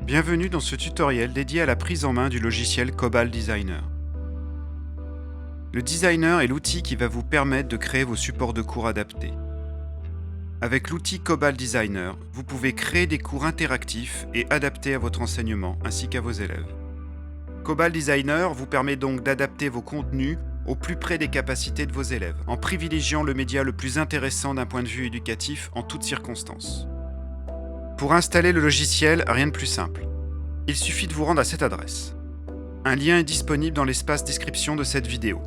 Bienvenue dans ce tutoriel dédié à la prise en main du logiciel Cobalt Designer. Le Designer est l'outil qui va vous permettre de créer vos supports de cours adaptés. Avec l'outil Cobalt Designer, vous pouvez créer des cours interactifs et adaptés à votre enseignement ainsi qu'à vos élèves. Cobalt Designer vous permet donc d'adapter vos contenus au plus près des capacités de vos élèves, en privilégiant le média le plus intéressant d'un point de vue éducatif en toutes circonstances. Pour installer le logiciel, rien de plus simple. Il suffit de vous rendre à cette adresse. Un lien est disponible dans l'espace description de cette vidéo.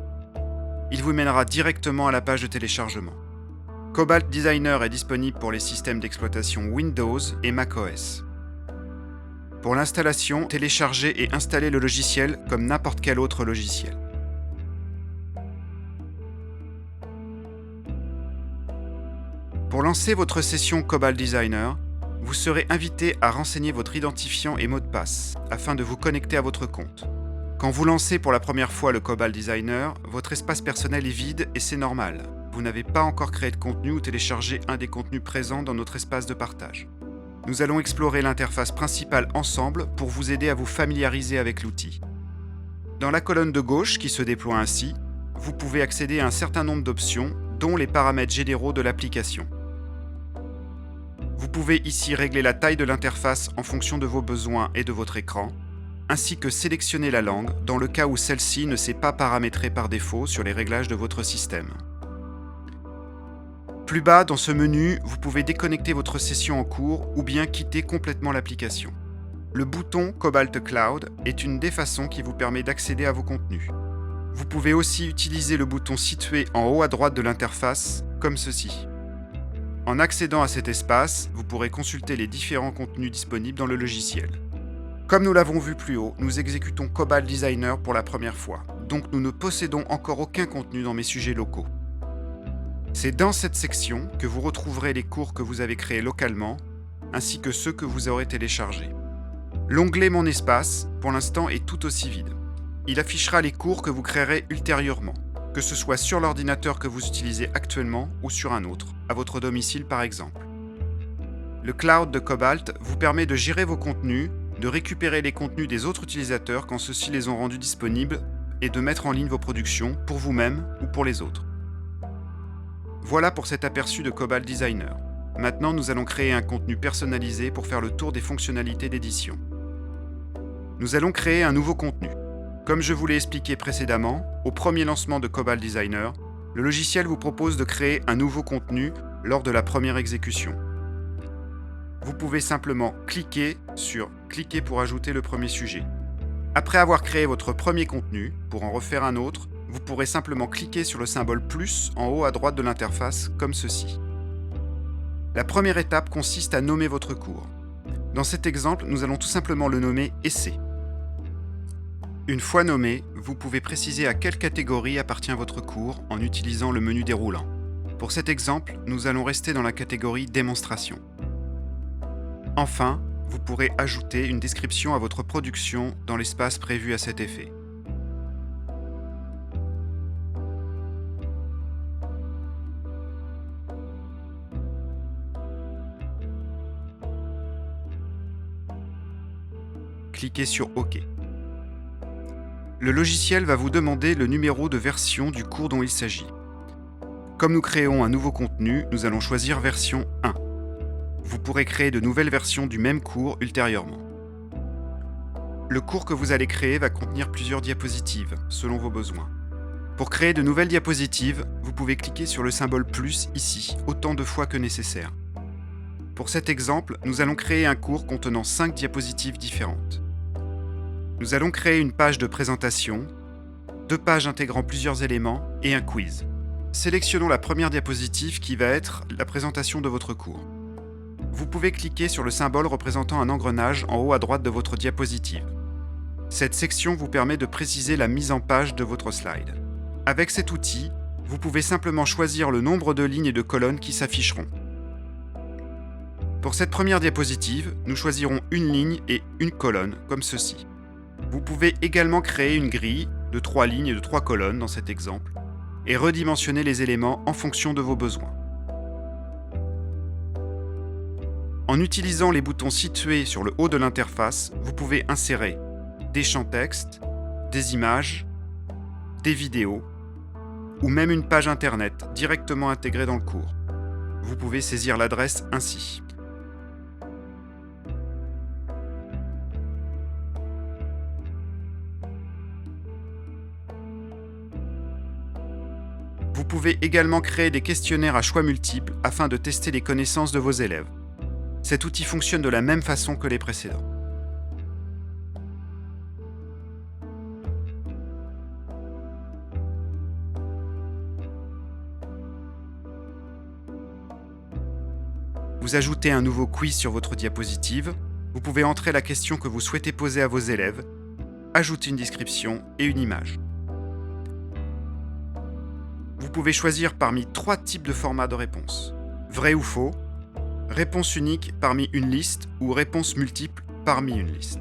Il vous mènera directement à la page de téléchargement. Cobalt Designer est disponible pour les systèmes d'exploitation Windows et macOS. Pour l'installation, téléchargez et installez le logiciel comme n'importe quel autre logiciel. Pour lancer votre session Cobalt Designer, vous serez invité à renseigner votre identifiant et mot de passe afin de vous connecter à votre compte. Quand vous lancez pour la première fois le Cobalt Designer, votre espace personnel est vide et c'est normal. Vous n'avez pas encore créé de contenu ou téléchargé un des contenus présents dans notre espace de partage. Nous allons explorer l'interface principale ensemble pour vous aider à vous familiariser avec l'outil. Dans la colonne de gauche qui se déploie ainsi, vous pouvez accéder à un certain nombre d'options, dont les paramètres généraux de l'application. Vous pouvez ici régler la taille de l'interface en fonction de vos besoins et de votre écran, ainsi que sélectionner la langue dans le cas où celle-ci ne s'est pas paramétrée par défaut sur les réglages de votre système. Plus bas dans ce menu, vous pouvez déconnecter votre session en cours ou bien quitter complètement l'application. Le bouton Cobalt Cloud est une des façons qui vous permet d'accéder à vos contenus. Vous pouvez aussi utiliser le bouton situé en haut à droite de l'interface, comme ceci. En accédant à cet espace, vous pourrez consulter les différents contenus disponibles dans le logiciel. Comme nous l'avons vu plus haut, nous exécutons Cobalt Designer pour la première fois, donc nous ne possédons encore aucun contenu dans mes sujets locaux. C'est dans cette section que vous retrouverez les cours que vous avez créés localement, ainsi que ceux que vous aurez téléchargés. L'onglet Mon espace, pour l'instant, est tout aussi vide. Il affichera les cours que vous créerez ultérieurement, que ce soit sur l'ordinateur que vous utilisez actuellement ou sur un autre, à votre domicile par exemple. Le cloud de Cobalt vous permet de gérer vos contenus, de récupérer les contenus des autres utilisateurs quand ceux-ci les ont rendus disponibles et de mettre en ligne vos productions pour vous-même ou pour les autres. Voilà pour cet aperçu de Cobalt Designer. Maintenant, nous allons créer un contenu personnalisé pour faire le tour des fonctionnalités d'édition. Nous allons créer un nouveau contenu. Comme je vous l'ai expliqué précédemment, au premier lancement de Cobalt Designer, le logiciel vous propose de créer un nouveau contenu lors de la première exécution. Vous pouvez simplement cliquer sur « Cliquer pour ajouter le premier sujet ». Après avoir créé votre premier contenu, pour en refaire un autre, vous pourrez simplement cliquer sur le symbole « plus » en haut à droite de l'interface, comme ceci. La première étape consiste à nommer votre cours. Dans cet exemple, nous allons tout simplement le nommer « Essai ». Une fois nommé, vous pouvez préciser à quelle catégorie appartient votre cours en utilisant le menu déroulant. Pour cet exemple, nous allons rester dans la catégorie Démonstration. Enfin, vous pourrez ajouter une description à votre production dans l'espace prévu à cet effet. Cliquez sur OK. Le logiciel va vous demander le numéro de version du cours dont il s'agit. Comme nous créons un nouveau contenu, nous allons choisir version 1. Vous pourrez créer de nouvelles versions du même cours ultérieurement. Le cours que vous allez créer va contenir plusieurs diapositives, selon vos besoins. Pour créer de nouvelles diapositives, vous pouvez cliquer sur le symbole « plus » ici, autant de fois que nécessaire. Pour cet exemple, nous allons créer un cours contenant 5 diapositives différentes. Nous allons créer une page de présentation, 2 pages intégrant plusieurs éléments et un quiz. Sélectionnons la première diapositive qui va être la présentation de votre cours. Vous pouvez cliquer sur le symbole représentant un engrenage en haut à droite de votre diapositive. Cette section vous permet de préciser la mise en page de votre slide. Avec cet outil, vous pouvez simplement choisir le nombre de lignes et de colonnes qui s'afficheront. Pour cette première diapositive, nous choisirons une ligne et une colonne, comme ceci. Vous pouvez également créer une grille de 3 lignes et de 3 colonnes dans cet exemple et redimensionner les éléments en fonction de vos besoins. En utilisant les boutons situés sur le haut de l'interface, vous pouvez insérer des champs texte, des images, des vidéos ou même une page internet directement intégrée dans le cours. Vous pouvez saisir l'adresse ainsi. Vous pouvez également créer des questionnaires à choix multiples afin de tester les connaissances de vos élèves. Cet outil fonctionne de la même façon que les précédents. Vous ajoutez un nouveau quiz sur votre diapositive, vous pouvez entrer la question que vous souhaitez poser à vos élèves, ajouter une description et une image. Vous pouvez choisir parmi 3 types de formats de réponse. Vrai ou faux, réponse unique parmi une liste ou réponse multiple parmi une liste.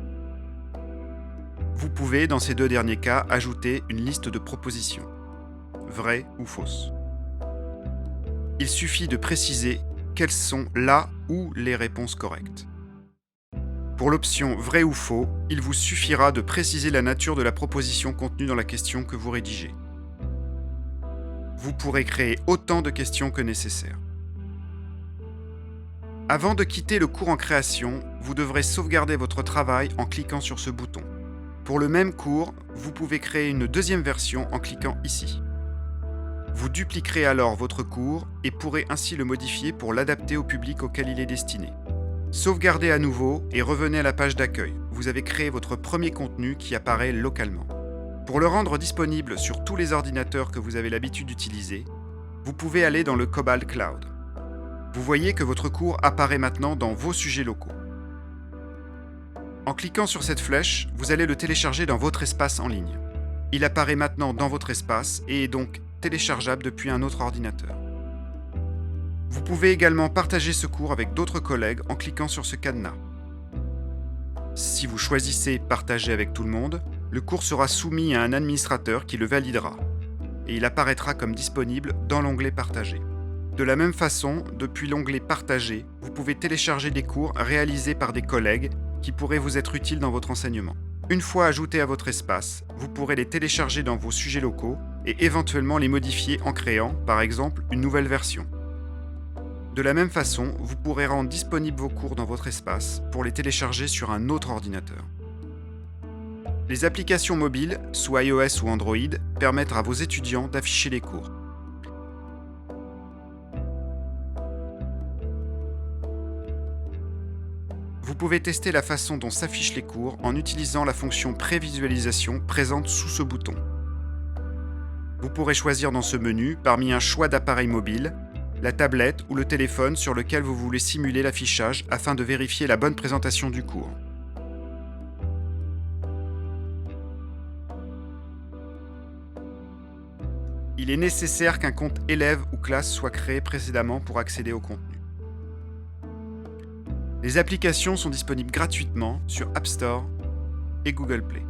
Vous pouvez, dans ces 2 derniers cas, ajouter une liste de propositions. Vraie ou fausse. Il suffit de préciser quelles sont la ou les réponses correctes. Pour l'option vrai ou faux, il vous suffira de préciser la nature de la proposition contenue dans la question que vous rédigez. Vous pourrez créer autant de questions que nécessaire. Avant de quitter le cours en création, vous devrez sauvegarder votre travail en cliquant sur ce bouton. Pour le même cours, vous pouvez créer une deuxième version en cliquant ici. Vous dupliquerez alors votre cours et pourrez ainsi le modifier pour l'adapter au public auquel il est destiné. Sauvegardez à nouveau et revenez à la page d'accueil. Vous avez créé votre premier contenu qui apparaît localement. Pour le rendre disponible sur tous les ordinateurs que vous avez l'habitude d'utiliser, vous pouvez aller dans le Cobalt Cloud. Vous voyez que votre cours apparaît maintenant dans vos sujets locaux. En cliquant sur cette flèche, vous allez le télécharger dans votre espace en ligne. Il apparaît maintenant dans votre espace et est donc téléchargeable depuis un autre ordinateur. Vous pouvez également partager ce cours avec d'autres collègues en cliquant sur ce cadenas. Si vous choisissez « Partager avec tout le monde », le cours sera soumis à un administrateur qui le validera et il apparaîtra comme disponible dans l'onglet « Partager ». De la même façon, depuis l'onglet « Partager », vous pouvez télécharger des cours réalisés par des collègues qui pourraient vous être utiles dans votre enseignement. Une fois ajoutés à votre espace, vous pourrez les télécharger dans vos sujets locaux et éventuellement les modifier en créant, par exemple, une nouvelle version. De la même façon, vous pourrez rendre disponibles vos cours dans votre espace pour les télécharger sur un autre ordinateur. Les applications mobiles, soit iOS ou Android, permettent à vos étudiants d'afficher les cours. Vous pouvez tester la façon dont s'affichent les cours en utilisant la fonction prévisualisation présente sous ce bouton. Vous pourrez choisir dans ce menu, parmi un choix d'appareil mobile, la tablette ou le téléphone sur lequel vous voulez simuler l'affichage afin de vérifier la bonne présentation du cours. Il est nécessaire qu'un compte élève ou classe soit créé précédemment pour accéder au contenu. Les applications sont disponibles gratuitement sur App Store et Google Play.